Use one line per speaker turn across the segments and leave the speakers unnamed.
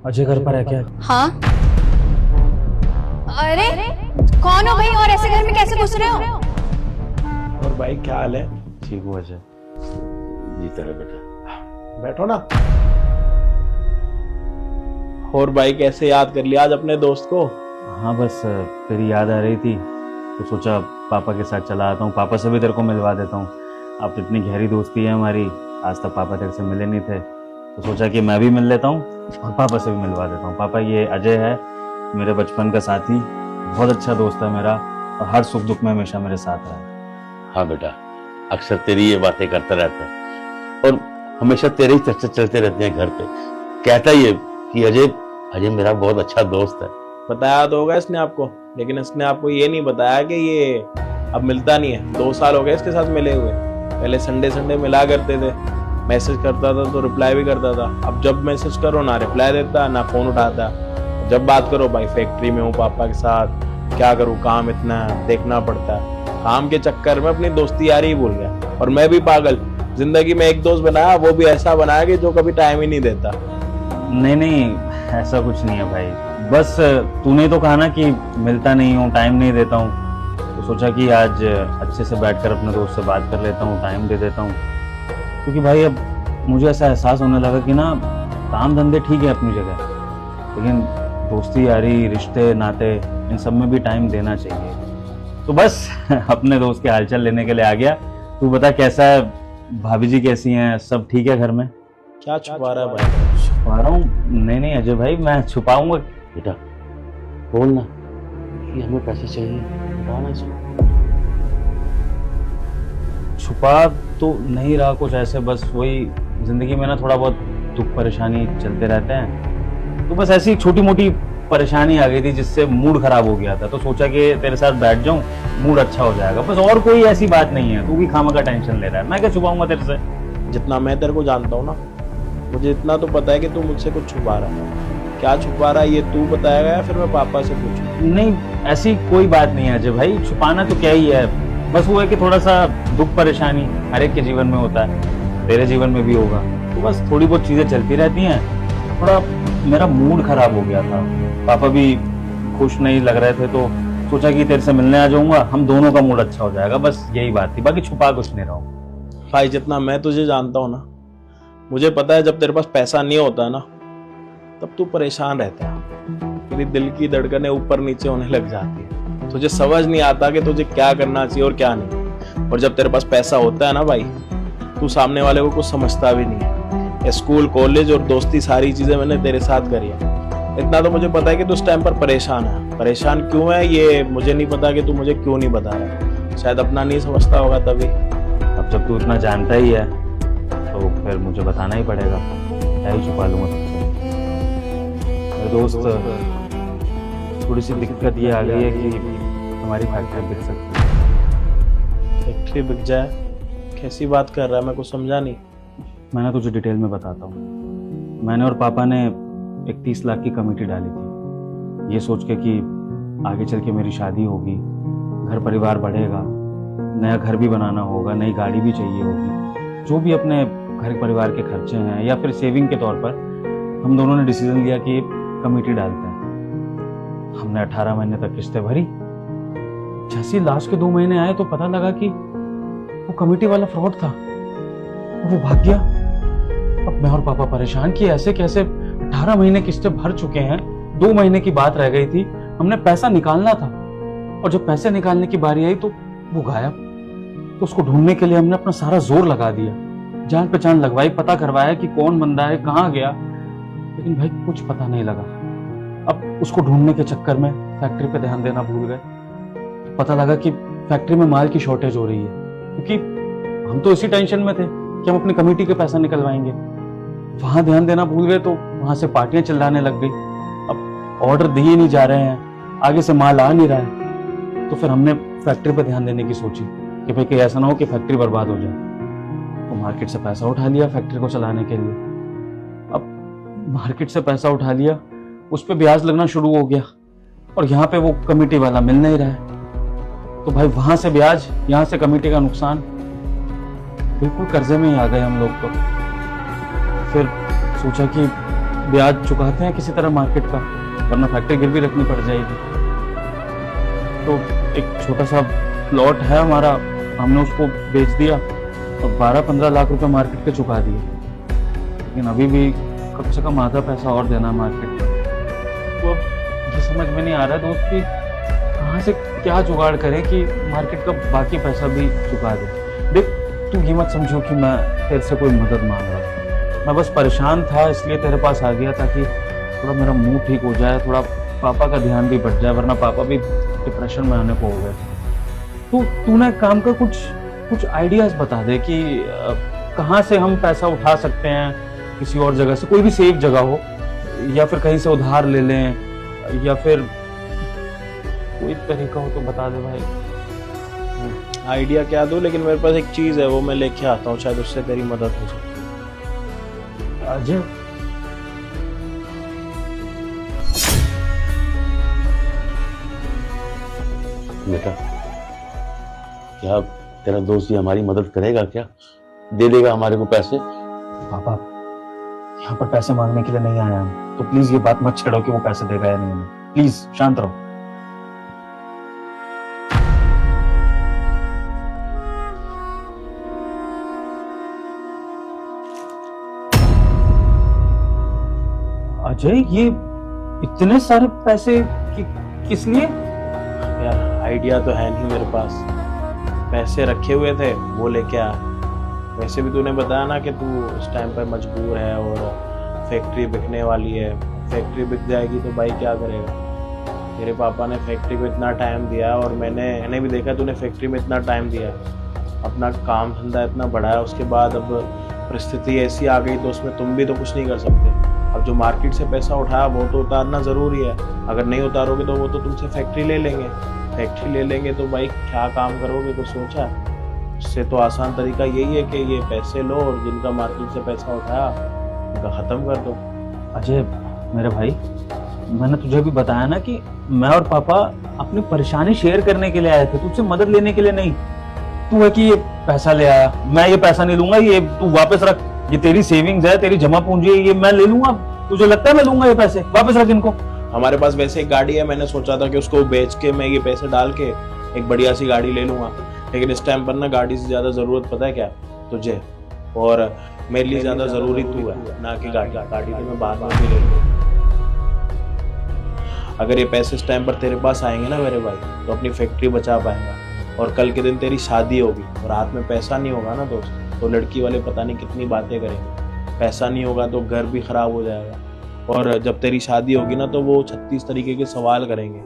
अजय घर पर है क्या?
हाँ। अरे कौन हो भाई, और ऐसे घर में कैसे घुस रहे हो?
और भाई क्या हाल है?
ठीक हूँ अजय, जीता रहे बेटा।
बैठो ना। और भाई कैसे याद कर लिया आज अपने दोस्त को?
हाँ बस तेरी याद आ रही थी तो सोचा पापा के साथ चला आता हूँ, पापा से भी तेरे को मिलवा देता हूँ। अब तो इतनी गहरी दोस्ती है हमारी, आज तक पापा तेरे से मिले नहीं थे तो सोचा कि मैं भी मिल लेता हूँ और पापा से भी मिलवा देता हूँ। पापा ये अजय है, मेरे बचपन का साथी, बहुत अच्छा दोस्त है मेरा और हर सुख दुख में हमेशा मेरे साथ रहा।
हाँ बेटा, अक्सर तेरी ये बातें करता रहता है और हमेशा तेरे ही चर्चा चलते रहते हैं घर पे। कहता ही है कि अजय मेरा बहुत अच्छा दोस्त है।
बताया तो होगा इसने आपको, लेकिन इसने आपको ये नहीं बताया कि ये अब मिलता नहीं है। 2 साल हो गए इसके साथ मिले हुए। पहले संडे मिला करते थे, मैसेज करता था तो रिप्लाई भी करता था। अब जब मैसेज करो ना रिप्लाई देता ना फोन उठाता। जब बात करो भाई फैक्ट्री में हूँ पापा के साथ, क्या करूँ काम इतना देखना पड़ता है। काम के चक्कर में अपनी दोस्ती यारी ही भूल गया। और मैं भी पागल, जिंदगी में एक दोस्त बनाया, वो भी ऐसा बनाया कि जो कभी टाइम ही नहीं देता।
नहीं ऐसा कुछ नहीं है भाई, बस तूने तो कहा ना कि मिलता नहीं हूँ, टाइम नहीं देता हूँ, तो सोचा कि आज अच्छे से बैठकर अपने दोस्त से बात कर लेता हूँ, टाइम दे देता हूँ। क्योंकि भाई अब मुझे ऐसा एहसास होने लगा कि ना काम धंधे ठीक है अपनी जगह, लेकिन दोस्ती यारी रिश्ते नाते इन सब में भी टाइम देना चाहिए। तो बस अपने दोस्त के हालचाल लेने के लिए आ गया। तू बता कैसा है, भाभी जी कैसी हैं, सब ठीक है घर में?
क्या छुपा रहा है भाई?
छुपा रहा हूँ? नहीं अजय भाई, मैं छुपाऊंगा?
बेटा बोल ना कि हमें पैसे चाहिए, बताना इसको।
छुपा तो नहीं रहा कुछ, ऐसे बस वही जिंदगी में ना थोड़ा बहुत दुख परेशानी चलते रहते हैं, तो बस ऐसी छोटी मोटी परेशानी आ गई थी जिससे मूड खराब हो गया था, तो सोचा कि तेरे साथ बैठ जाऊं, मूड अच्छा हो जाएगा। बस और कोई ऐसी बात नहीं है, तू भी खामा का टेंशन ले रहा है, मैं क्या छुपाऊंगा तेरे से।
जितना मैं तेरे को जानता हूँ ना, मुझे इतना तो पता है कि तू मुझसे कुछ छुपा रहा है। क्या छुपा रहा है ये तू बताएगा या फिर मैं पापा से पूछूं?
नहीं ऐसी कोई बात नहीं है अजय भाई, छुपाना तो क्या ही है, बस वो है कि थोड़ा सा दुख परेशानी हर एक के जीवन में होता है, तेरे जीवन में भी होगा, तो बस थोड़ी बहुत चीजें चलती रहती हैं। थोड़ा मेरा मूड खराब हो गया था, पापा भी खुश नहीं लग रहे थे, तो सोचा कि तेरे से मिलने आ जाऊंगा, हम दोनों का मूड अच्छा हो जाएगा, बस यही बात थी, बाकी छुपा कुछ नहीं रहा हूँ।
भाई जितना मैं तुझे जानता हूँ ना, मुझे पता है जब तेरे पास पैसा नहीं होता ना तब तू परेशान रहता है, तेरी दिल की धड़कनें ऊपर नीचे होने लग जाती है, तुझे समझ नहीं आता कि तुझे क्या करना चाहिए और क्या नहीं। और जब तेरे पास पैसा होता है ना भाई, तू सामने वाले को कुछ समझता भी नहीं है। स्कूल कॉलेज और दोस्ती सारी चीजें मैंने तेरे साथ करी है। इतना तो मुझे पता है कि तू उस टाइम पर परेशान है। परेशान क्यों है ये मुझे नहीं पता कि तू मुझे क्यों नहीं बता रहा, शायद अपना नहीं समझता होगा तभी।
अब जब तू इतना जानता ही है तो फिर मुझे बताना ही पड़ेगा, क्या ही छुपा लूंगा तुझसे। मेरे दोस्त थोड़ी सी दिक्कत ये आ गई है कि हमारी फैक्ट्री बिक सकती है।
फैक्ट्री बिक जाए? कैसी बात कर रहा है, मैं कुछ समझा नहीं।
मैंने तुझे डिटेल में बताता हूँ। मैंने और पापा ने एक 30 लाख की कमेटी डाली थी, ये सोच के कि आगे चल के मेरी शादी होगी, घर परिवार बढ़ेगा, नया घर भी बनाना होगा, नई गाड़ी भी चाहिए होगी, जो भी अपने घर परिवार के खर्चे हैं या फिर सेविंग के तौर पर हम दोनों ने डिसीजन लिया कि कमेटी डालते हैं। हमने 18 महीने तक किस्तें भरी। जैसे लास्ट के 2 महीने आए तो पता लगा कि वो कमेटी वाला फ्रॉड था, वो भाग गया। अब मैं और पापा परेशान कि ऐसे कैसे, 18 महीने किस्तें भर चुके हैं, 2 महीने की बात रह गई थी, हमने पैसा निकालना था और जब पैसे निकालने की बारी आई तो वो गायब। तो उसको ढूंढने के लिए हमने अपना सारा जोर लगा दिया, जान पहचान लगवाई, पता करवाया कि कौन बंदा है, कहाँ गया, लेकिन भाई कुछ पता नहीं लगा। अब उसको ढूंढने के चक्कर में फैक्ट्री पे ध्यान देना भूल गए। पता लगा कि फैक्ट्री में माल की शॉर्टेज हो रही है, क्योंकि हम तो इसी टेंशन में थे कि हम अपनी कमेटी के पैसा निकलवाएंगे। वहां ध्यान देना भूल गए तो वहां से पार्टियां चिल्लाने लग गई। अब ऑर्डर दिए नहीं जा रहे हैं, आगे से माल आ नहीं रहा है, तो फिर हमने फैक्ट्री पे ध्यान देने की सोची कि भाई कहीं ऐसा ना हो कि फैक्ट्री बर्बाद हो जाए। तो मार्केट से पैसा उठा लिया फैक्ट्री को चलाने के लिए। अब मार्केट से पैसा उठा लिया, उस पर ब्याज लगना शुरू हो गया और यहाँ पे वो कमेटी वाला मिल नहीं रहा है, तो भाई वहां से ब्याज, यहाँ से कमेटी का नुकसान, बिल्कुल कर्जे में ही आ गए हम लोग। तो फिर सोचा कि ब्याज चुकाते हैं किसी तरह मार्केट का, वरना फैक्ट्री गिरवी रखनी पड़ जाएगी। तो एक छोटा सा प्लॉट है हमारा, हमने उसको बेच दिया और 12-15 लाख रुपए मार्केट के चुका दिए, लेकिन अभी भी कम से कम आधा पैसा और देना मार्केट का। तो अब ये समझ में नहीं आ रहा है दोस्त कि कहाँ से क्या जुगाड़ करें कि मार्केट का बाकी पैसा भी चुका दे। देख, तू ये मत समझो कि मैं तेरे से कोई मदद मांग रहा हूँ, मैं बस परेशान था इसलिए तेरे पास आ गया ताकि थोड़ा मेरा मूड ठीक हो जाए, थोड़ा पापा का ध्यान भी बढ़ जाए, वरना पापा भी डिप्रेशन में आने को हो गए। तो तूने एक काम का कुछ आइडियाज बता दे कि कहाँ से हम पैसा उठा सकते हैं, किसी और जगह से, कोई भी सेफ जगह हो, या फिर कहीं से उधार ले लें, या फिर कोई तरीका हो तो बता दे भाई।
आइडिया क्या दूं, लेकिन मेरे पास एक चीज है, वो मैं लेके आता हूँ, शायद उससे तेरी मदद हो सकती है।
अजय,
बेटा, क्या तेरा दोस्त ये हमारी मदद करेगा? क्या दे देगा हमारे को पैसे?
पापा यहाँ पर पैसे मांगने के लिए नहीं आया हम, तो प्लीज ये बात मत छेड़ो कि वो पैसे देगा या नहीं हमें। प्लीज शांत रहो। अजय, ये इतने सारे पैसे किस लिए?
यार आइडिया तो है नहीं मेरे पास, पैसे रखे हुए थे वो लेके आ। वैसे भी तूने बताया ना कि तू इस टाइम पर मजबूर है और फैक्ट्री बिकने वाली है। फैक्ट्री बिक जाएगी तो भाई क्या करेगा? तेरे पापा ने फैक्ट्री को इतना टाइम दिया और मैंने भी देखा तूने फैक्ट्री में इतना टाइम दिया, अपना काम धंधा इतना बढ़ाया, उसके बाद अब परिस्थिति ऐसी आ गई तो उसमें तुम भी तो कुछ नहीं कर सकते। अब जो मार्केट से पैसा उठाया वो तो उतारना ज़रूरी है, अगर नहीं उतारोगे तो वो तो तुमसे फैक्ट्री ले लेंगे। फैक्ट्री ले लेंगे तो भाई क्या काम करोगे, कुछ सोचा? इससे तो आसान तरीका यही है कि ये पैसे लो और जिनका मार्केट से पैसा उठाया उनका ख़त्म कर दो।
अजय मेरे भाई, मैंने तुझे भी बताया ना कि मैं और पापा अपनी परेशानी शेयर करने के लिए आए थे, तुझसे मदद लेने के लिए नहीं। तू है कि ये पैसा ले आया, मैं ये पैसा नहीं लूंगा, ये तू वापस रख, ये तेरी सेविंग्स है, तेरी जमा पूंजी है, ये मैं ले लूंगा। तुझे लगता है मैं लूंगा ये पैसे? वापस रख इनको।
हमारे पास वैसे एक गाड़ी है, मैंने सोचा था कि उसको बेच के मैं ये पैसे डाल के एक बढ़िया सी गाड़ी ले लूंगा, लेकिन इस टाइम पर ना गाड़ी से ज़्यादा ज़रूरत पता है क्या तुझे, और मेरे लिए ज़्यादा ज़रूरी तू है ना कि गाड़ी। गाड़ी तो मैं बाद में भी ले लूँगा। अगर ये पैसे इस टाइम पर तेरे पास आएंगे ना मेरे भाई, तो अपनी फैक्ट्री बचा पाएंगा, और कल के दिन तेरी शादी होगी और हाथ में पैसा नहीं होगा ना दोस्त, तो लड़की वाले पता नहीं कितनी बातें करेंगे। पैसा नहीं होगा तो घर भी खराब हो जाएगा, और जब तेरी शादी होगी ना तो वो 36 तरीके के सवाल करेंगे,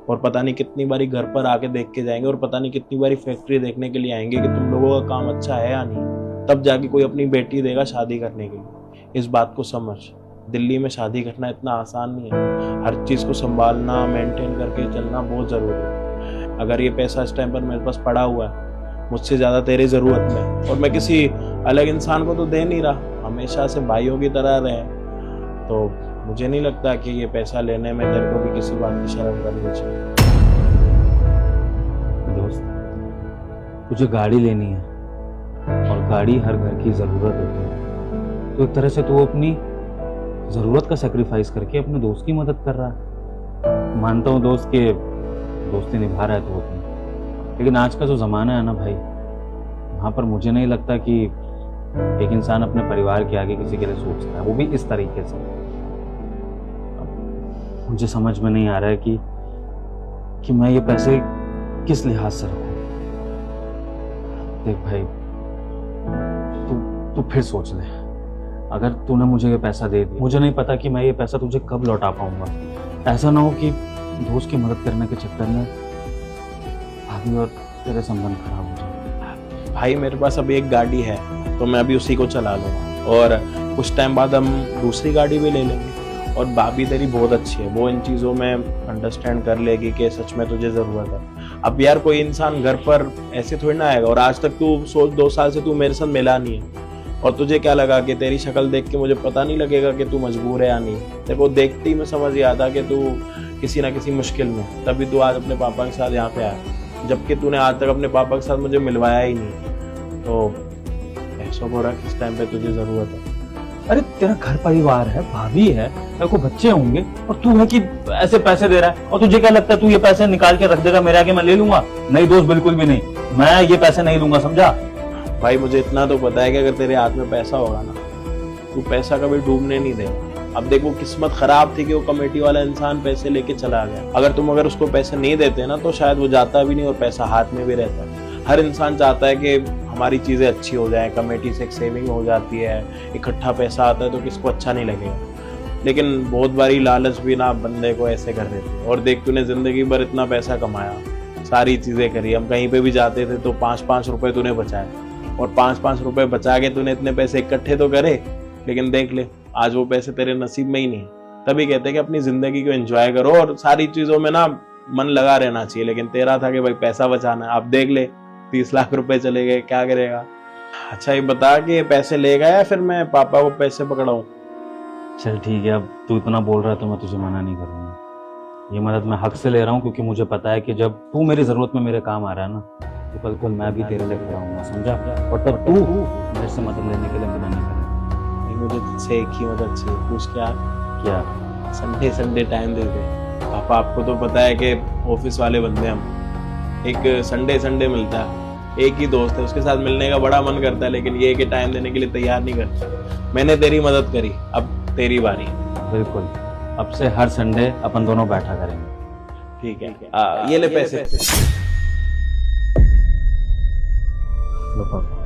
और पता नहीं कितनी बारी घर पर आके देख के जाएंगे, और पता नहीं कितनी बारी फैक्ट्री देखने के लिए आएंगे कि तुम लोगों का काम अच्छा है या नहीं। तब जाके कोई अपनी बेटी देगा शादी करने के लिए। इस बात को समझ, दिल्ली में शादी करना इतना आसान नहीं है, हर चीज़ को संभालना, मेंटेन करके चलना बहुत ज़रूरी है। अगर ये पैसा इस टाइम पर मेरे पास पड़ा हुआ है, मुझसे ज़्यादा तेरी ज़रूरत में, और मैं किसी अलग इंसान को तो दे नहीं रहा, हमेशा से भाइयों की तरह रहे, तो मुझे नहीं लगता कि ये पैसा लेने में तेरे को भी किसी बात की शर्म करनी चाहिए।
दोस्त, तुझे गाड़ी लेनी है और गाड़ी हर घर की ज़रूरत होती है, तो एक तरह से तू अपनी ज़रूरत का सेक्रीफाइस करके अपने दोस्त की मदद कर रहा है। मानता हूँ दोस्त के दोस्ती निभा रहा है तो अपनी, लेकिन आज का जो ज़माना है ना भाई, वहाँ पर मुझे नहीं लगता कि एक इंसान अपने परिवार के आगे किसी के लिए सोचता है, वो भी इस तरीके से। मुझे समझ में नहीं आ रहा है कि मैं ये पैसे किस लिहाज से रखूं। देख भाई, तू फिर सोच ले, अगर तूने मुझे ये पैसा दे दिया, मुझे नहीं पता कि मैं ये पैसा तुझे कब लौटा पाऊंगा। ऐसा ना हो कि दोस्त की मदद करने के चक्कर में भाभी और तेरे संबंध खराब हो जाए।
भाई मेरे पास अभी एक गाड़ी है तो मैं अभी उसी को चला लूँगा, और कुछ टाइम बाद हम दूसरी गाड़ी भी ले लेंगे, और भाभी तेरी बहुत अच्छी है, वो इन चीज़ों में अंडरस्टैंड कर लेगी कि सच में तुझे ज़रूरत है। अब यार कोई इंसान घर पर ऐसे थोड़ी ना आएगा, और आज तक तू सोच 2 साल से तू मेरे साथ मिला नहीं है, और तुझे क्या लगा कि तेरी शक्ल देख के मुझे पता नहीं लगेगा कि तू मजबूर है या नहीं? तेरे को देखते ही मैं समझ ही आता कि तू किसी ना किसी मुश्किल में, तभी तू आज अपने पापा के साथ यहाँ पे आया, जबकि तूने आज तक अपने पापा के साथ मुझे मिलवाया ही नहीं। तो पैसों को रख, इस टाइम पे तुझे ज़रूरत है।
अरे तेरा घर परिवार है, भाभी है, तेरे को बच्चे होंगे, और तू है कि ऐसे पैसे दे रहा है। और तुझे क्या लगता है तू ये पैसे निकाल के रख देगा मेरे आगे, मैं ले लूंगा? नहीं दोस्त, बिल्कुल भी नहीं, मैं ये पैसे नहीं लूंगा, समझा?
भाई मुझे इतना तो पता है कि अगर तेरे हाथ में पैसा होगा ना, तू पैसा कभी डूबने नहीं देगा। अब देखो किस्मत खराब थी कि वो कमेटी वाला इंसान पैसे लेके चला गया। अगर उसको पैसे नहीं देते ना तो शायद वो जाता भी नहीं और पैसा हाथ में भी रहता। हर इंसान चाहता है कि हमारी चीजें अच्छी हो जाए, कमेटी से एक सेविंग हो जाती है, इकट्ठा पैसा आता है तो किसको अच्छा नहीं लगेगा। लेकिन बहुत बारी लालच भी ना बंदे को ऐसे कर देती है। और देख तूने जिंदगी भर इतना पैसा कमाया, सारी चीजें करी, हम कहीं पे भी जाते थे तो 5-5 रुपए तूने बचाए, और 5-5 रुपए बचा के तूने इतने पैसे इकट्ठे तो करे, लेकिन देख ले आज वो पैसे तेरे नसीब में ही नहीं। तभी कहते हैं कि अपनी जिंदगी को एंजॉय करो और सारी चीजों में ना मन लगा रहना चाहिए। लेकिन तेरा था कि भाई पैसा बचाना है। आप देख ले 30 लाख रुपए चले गए, क्या करेगा? अच्छा ये बता कि पैसे ले गया या फिर मैं पापा को पैसे पकड़ाऊं?
चल ठीक है, अब तू इतना बोल रहा है तो मैं तुझे मना नहीं करूंगा। ये मदद मैं हक से ले रहा हूँ, क्योंकि मुझे पता है कि जब तू मेरी जरूरत में मेरे काम आ रहा है ना, तो कल को मैं भी तेरे लिए खड़ा हूंगा, समझा? और तब तू मेरे से मदद लेने के लिए मना नहीं करेगा।
मुझे तुझसे एक ही मदद चाहिए। पूछ क्या?
क्या?
संडे टाइम दे दे। पापा आपको तो पता है कि ऑफिस वाले बंदे हम, एक संडे मिलता है, एक ही दोस्त है, उसके साथ मिलने का बड़ा मन करता है, लेकिन ये कि टाइम देने के लिए तैयार नहीं करता। मैंने तेरी मदद करी, अब तेरी बारी।
बिल्कुल, अब से हर संडे अपन दोनों बैठा करेंगे।
ठीक है, ये ले पैसे।
लो पापा।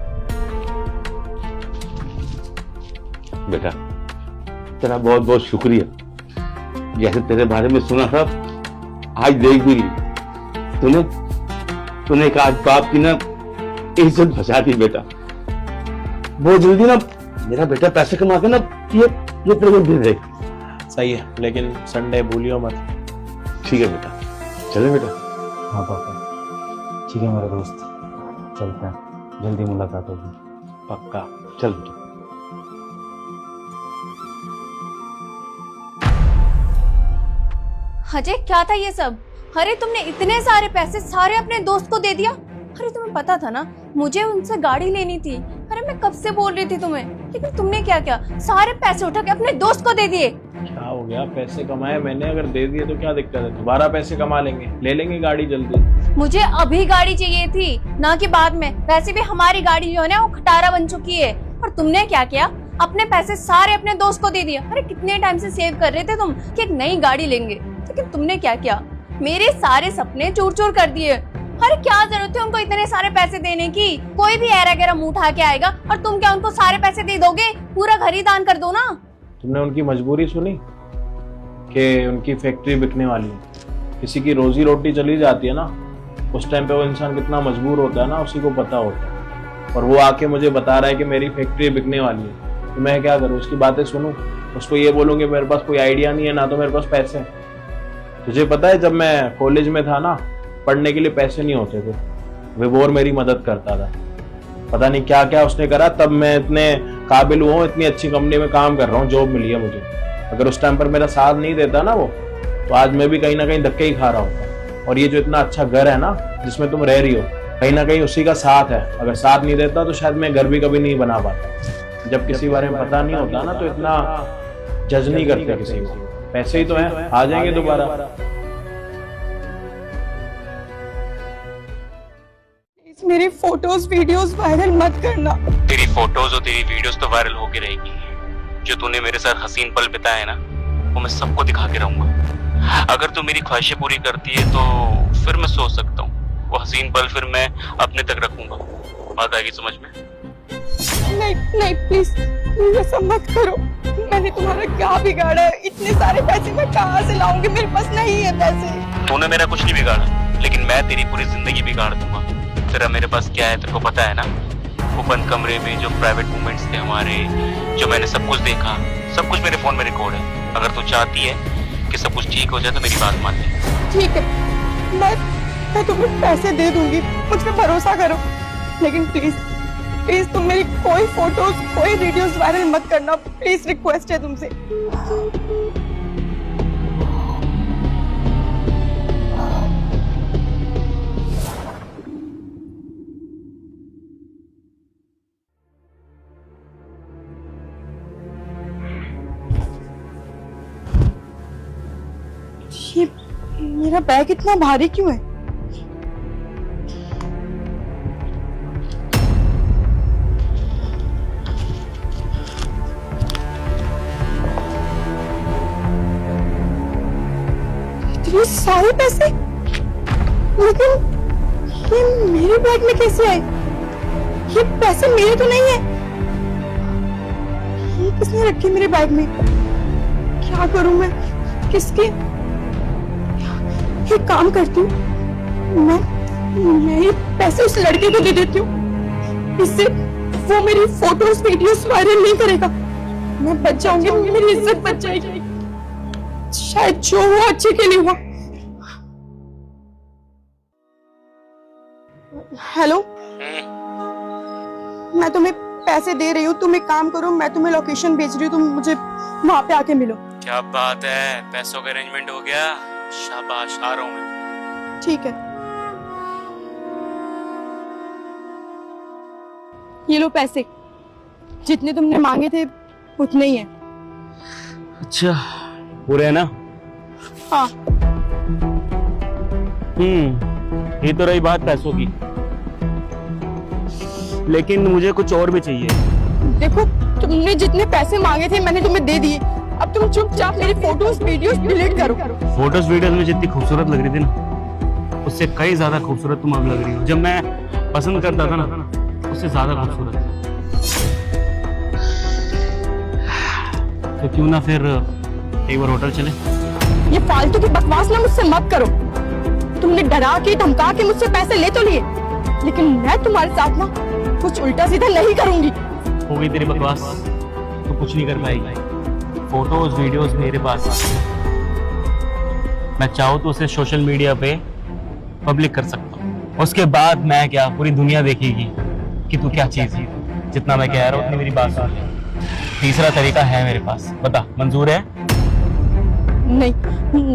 बेटा तेरा बहुत बहुत शुक्रिया। जैसे तेरे बारे में सुना था आज देख भी ली। तूने एक आज बाप की ना इज्जत बचा दी बेटा। बहुत जल्दी ना मेरा बेटा पैसे कमा के ना ये तेरे को दे दे।
सही है, लेकिन संडे भूलियो मत।
ठीक है बेटा, चले बेटा।
हाँ पापा, ठीक है मेरे दोस्त, चलते हैं, जल्दी मुलाकात होगी।
पक्का।
चल बेटा।
अजय क्या था ये सब? अरे तुमने इतने सारे पैसे सारे अपने दोस्त को दे दिया। अरे तुम्हें पता था ना मुझे उनसे गाड़ी लेनी थी। अरे मैं कब से बोल रही थी तुम्हें, लेकिन तुमने क्या किया? सारे पैसे उठा के अपने दोस्त को दे दिए।
क्या हो गया? पैसे कमाए मैंने, अगर दे दिए तो क्या दिक्कत है? दोबारा पैसे कमा लेंगे, ले लेंगे गाड़ी जल्दी।
मुझे अभी गाड़ी चाहिए थी, ना कि बाद में। वैसे भी हमारी गाड़ी जो है ना वो खटारा बन चुकी है। और तुमने क्या किया? अपने पैसे सारे अपने दोस्त को दे दिए। अरे कितने टाइम से सेव कर रहे थे तुम कि एक नई गाड़ी लेंगे, लेकिन तुमने क्या किया? मेरे सारे सपने चूर चूर कर दिए। अरे क्या जरूरत है उनको इतने सारे पैसे देने की? कोई भी ऐरा गैरा मुंह उठा के आएगा और तुम क्या उनको सारे पैसे दे दोगे? पूरा घर ही दान कर दो ना।
तुमने उनकी मजबूरी सुनी कि उनकी फैक्ट्री बिकने वाली है। किसी की रोजी रोटी चली जाती है ना, उस टाइम पे वो इंसान कितना मजबूर होता है ना, उसी को पता होता है। और वो आके मुझे बता रहा है कि मेरी फैक्ट्री बिकने वाली है, तो मैं क्या करूँ? उसकी बातें सुनूं? उसको ये बोलूँगी मेरे पास कोई आइडिया नहीं है, ना तो मेरे पास पैसे हैं। तुझे पता है जब मैं कॉलेज में था ना, पढ़ने के लिए पैसे नहीं होते थे, विभोर मेरी मदद करता था। पता नहीं क्या क्या उसने करा, तब मैं इतने काबिल हुआ हूँ, इतनी अच्छी कंपनी में काम कर रहा हूँ, जॉब मिली है मुझे। अगर उस टाइम पर मेरा साथ नहीं देता ना वो, तो आज मैं भी कहीं ना कहीं धक्के ही खा रहा होता। और ये जो इतना अच्छा घर है ना जिसमें तुम रह रही हो, कहीं ना कहीं उसी का साथ है। अगर साथ नहीं देता तो शायद मैं घर भी कभी नहीं बना पाता। जब किसी बारे में पता नहीं होता ना तो इतना जज नहीं करते किसी को। पैसे ही तो है, आ जाएंगे दोबारा।
मेरी फोटोज वीडियोस वायरल मत करना।
तेरी फोटोज और तेरी वीडियोस तो वायरल होके रहेगी। जो तूने मेरे साथ हसीन पल बिताए ना, वो मैं सबको दिखा के रहूंगा। अगर तू मेरी ख्वाहिशें पूरी करती है तो फिर मैं सोच सकता हूँ, वो हसीन पल फिर मैं अपने तक रखूंगा। बात आएगी समझ में?
नहीं प्लीज ऐसा मत करो। मैंने तुम्हारा क्या बिगाड़ा है? इतने सारे पैसे मैं कहाँ से लाऊंगी? मेरे पास नहीं है पैसे।
तूने मेरा कुछ नहीं बिगाड़ा, लेकिन मैं तेरी पूरी जिंदगी बिगाड़ दूंगा। तेरा मेरे पास क्या है तेरे को पता है ना? वो बंद कमरे में जो प्राइवेट मोमेंट्स थे हमारे, जो मैंने सब कुछ देखा, सब कुछ मेरे फोन में रिकॉर्ड है। अगर तू चाहती है कि सब कुछ ठीक हो जाए तो मेरी बात मान ले।
ठीक है, मैं तुम्हें पैसे दे दूंगी, मुझ पे भरोसा करो। लेकिन प्लीज तुम मेरी कोई फोटोज कोई वीडियोस वायरल मत करना। प्लीज रिक्वेस्ट है तुमसे। ये मेरा बैग इतना भारी क्यों है? इतने सारे पैसे, लेकिन ये मेरे बैग में कैसे आए? ये पैसे मेरे तो नहीं है। ये किसने रखे मेरे बैग में? क्या करूं मैं? किसके? एक काम करती हूँ, मैं ये पैसे उस लड़के को दे देती हूँ। इससे वो मेरी फोटोज वीडियोस वायरल नहीं करेगा। मैं बच जाऊंगी, मेरी इज्जत बच जाएगी। शायद जो हुआ अच्छे के लिए हुआ। हेलो, मैं तुम्हें पैसे दे रही हूँ, तुम एक काम करो, मैं तुम्हें लोकेशन भेज रही हूँ, तुम मुझे वहां पे आके मिलो।
क्या बात है, पैसों का अरेंजमेंट हो गया? शाबाश, आ रहा हूँ मैं।
ठीक है, ये लो पैसे, जितने तुमने मांगे थे उतने ही है।
अच्छा, पूरे है ना?
हाँ।
ये तो रही बात पैसों की, लेकिन मुझे कुछ और भी चाहिए।
देखो, तुमने जितने पैसे मांगे थे मैंने तुम्हें दे दिए, अब तुम चुपचाप मेरी फोटोज वीडियोस डिलीट करो।
फोटोज वीडियोस में जितनी खूबसूरत लग रही थी ना, उससे कई ज्यादा खूबसूरत तुम अब लग रही हो। जब मैं पसंद करता था ना, उससे ज्यादा खूबसूरत। तो क्यों ना फिर एक बार होटल चले?
ये फालतू की बकवास ना मुझसे मत करो। तुमने डरा के धमका के मुझसे पैसे ले तो लिए, लेकिन मैं तुम्हारे साथ ना कुछ उल्टा सीधा नहीं करूंगी।
हो गई तेरी बकवास, तो कुछ नहीं कर पाएगी। फोटोज वीडियोस मेरे पास, मैं चाहूँ तो उसे सोशल मीडिया पे पब्लिक कर सकता हूँ। उसके बाद मैं क्या, पूरी दुनिया देखेगी कि तू क्या चीज है। जितना मैं कह रहा हूँ उतनी मेरी बात सुन। तीसरा तरीका है मेरे पास, बता, मंजूर है?
नहीं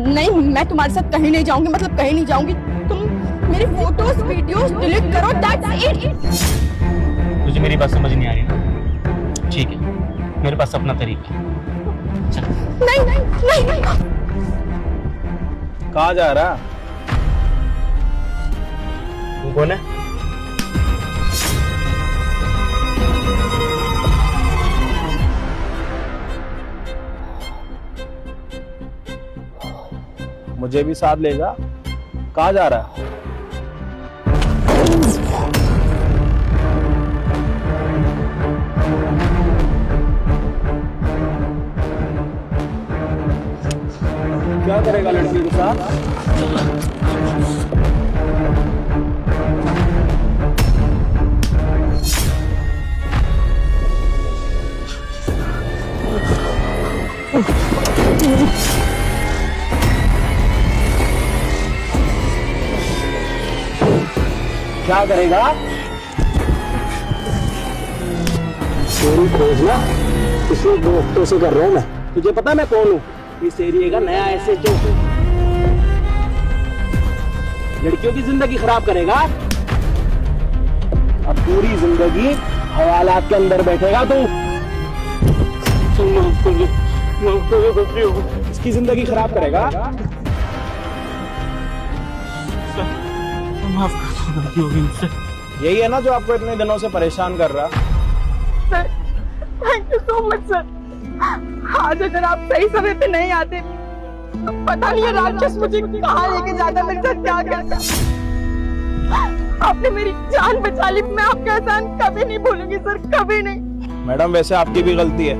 नहीं, मैं तुम्हारे साथ कहीं नहीं जाऊंगी, मतलब कहीं नहीं जाऊंगी। तुम मेरी फोटोज वीडियोस डिलीट करो, दैट्स इट।
तुझे मेरी बात समझ नहीं आ रही ना? ठीक है, मेरे पास अपना तरीका है। चल।
नहीं नहीं नहीं नहीं।
कहाँ जा रहा?
तू कौन है?
मुझे भी साथ ले जा। कहाँ जा रहा है? क्या करेगा लड़की के साथ? क्या करेगा? तेरी खोज ना किसी दोस्तों से कर रहा हूं मैं। तुझे पता है मैं कौन हूँ? इस एरिया का नया SHO। लड़कियों की जिंदगी खराब करेगा, अब पूरी जिंदगी हवालात के अंदर बैठेगा तू। इसकी जिंदगी खराब करेगा।
माफ कर दो, गलती होगी मुझसे।
यही है ना जो आपको इतने दिनों से परेशान कर रहा?
Sir, thank you so much sir. आज अगर आप सही समय पे नहीं आते तो पता नहीं है राक्षस मुझे कहाँ लेके जाता, मेरे साथ क्या करता। आपने मेरी जान बचा ली, मैं आपका एहसान कभी नहीं भूलूंगी सर, कभी नहीं।
मैडम, वैसे आपकी भी गलती है।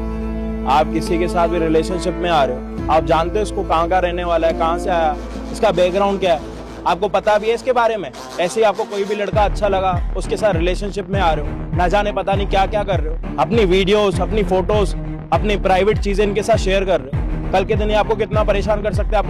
आप किसी के साथ भी रिलेशनशिप में आ रहे हो, आप जानते हो इसको कहाँ का रहने वाला है, कहाँ से आया, इसका बैकग्राउंड क्या है, आपको पता भी है इसके बारे में। ऐसे ही आपको कोई भी लड़का अच्छा लगा, उसके साथ रिलेशनशिप में आ रहे हो, ना जाने पता नहीं क्या क्या कर रहे हो, अपनी वीडियोस, अपनी फोटोज, अपनी प्राइवेट चीजें इनके साथ शेयर कर रहे हो। कल के दिन ये आपको कितना परेशान कर सकते हैं,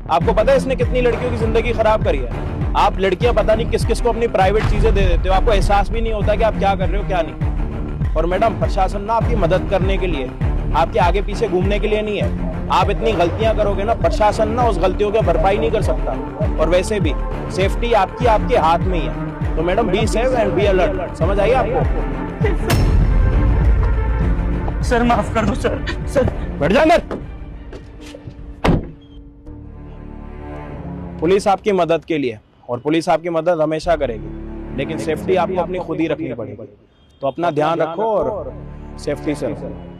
आपको पता है इसने कितनी लड़कियों की जिंदगी खराब करी है। आप लड़कियां पता नहीं किस किस को अपनी प्राइवेट चीजें दे देते हो, आपको एहसास भी नहीं होता कि आप क्या कर रहे हो क्या नहीं। और मैडम, प्रशासन ना आपकी मदद करने के लिए, आपके आगे पीछे घूमने के लिए नहीं है। आप इतनी गलतियां करोगे ना, प्रशासन ना उस गलतियों की भरपाई नहीं कर सकता। और वैसे भी सेफ्टी आपकी आपके हाथ में ही है। तो madam, be safe and be alert. समझ आइए आपको?
सर माफ कर दो सर।
बैठ जा अंदर। पुलिस आपकी मदद के लिए, और पुलिस आपकी मदद हमेशा करेगी, लेकिन सेफ्टी आपको अपनी खुद ही रखनी पड़ेगी। तो अपना ध्यान रखो और सेफ्टी से रहो।